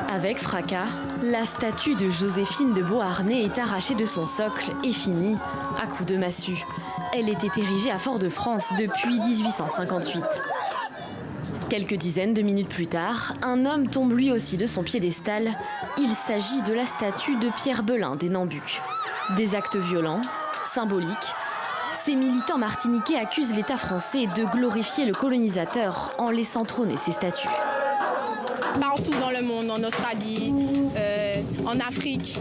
Avec fracas, la statue de Joséphine de Beauharnais est arrachée de son socle et finie à coups de massue. Elle était érigée à Fort-de-France depuis 1858. Quelques dizaines de minutes plus tard, un homme tombe lui aussi de son piédestal. Il s'agit de la statue de Pierre Belin des Nambucks. Des actes violents, symboliques. Ces militants martiniquais accusent l'État français de glorifier le colonisateur en laissant trôner ces statues. Partout dans le monde, en Australie, en Afrique,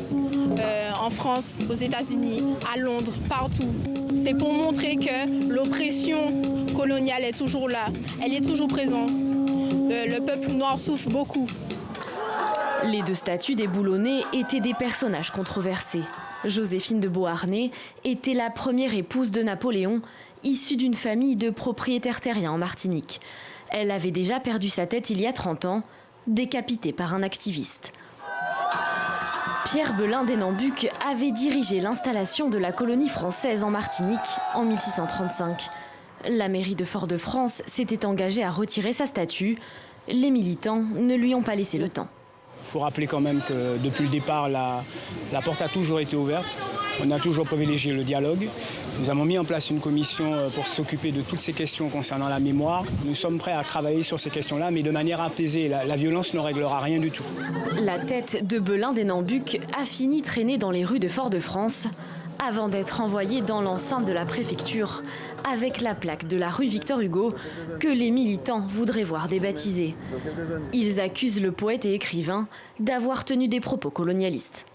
en France, aux États-Unis, à Londres, partout. C'est pour montrer que l'oppression coloniale est toujours là, elle est toujours présente. Le peuple noir souffre beaucoup. Les deux statues déboulonnées étaient des personnages controversés. Joséphine de Beauharnais était la première épouse de Napoléon, issue d'une famille de propriétaires terriens en Martinique. Elle avait déjà perdu sa tête il y a 30 ans, décapitée par un activiste. Pierre Belin des Nambucks avait dirigé l'installation de la colonie française en Martinique en 1635. La mairie de Fort-de-France s'était engagée à retirer sa statue. Les militants ne lui ont pas laissé le temps. Il faut rappeler quand même que depuis le départ, la porte a toujours été ouverte. On a toujours privilégié le dialogue. Nous avons mis en place une commission pour s'occuper de toutes ces questions concernant la mémoire. Nous sommes prêts à travailler sur ces questions-là, mais de manière apaisée. La violence ne réglera rien du tout. La tête de Belin des Nambucks a fini traînée dans les rues de Fort-de-France avant d'être envoyée dans l'enceinte de la préfecture avec la plaque de la rue Victor Hugo que les militants voudraient voir débaptisée. Ils accusent le poète et écrivain d'avoir tenu des propos colonialistes.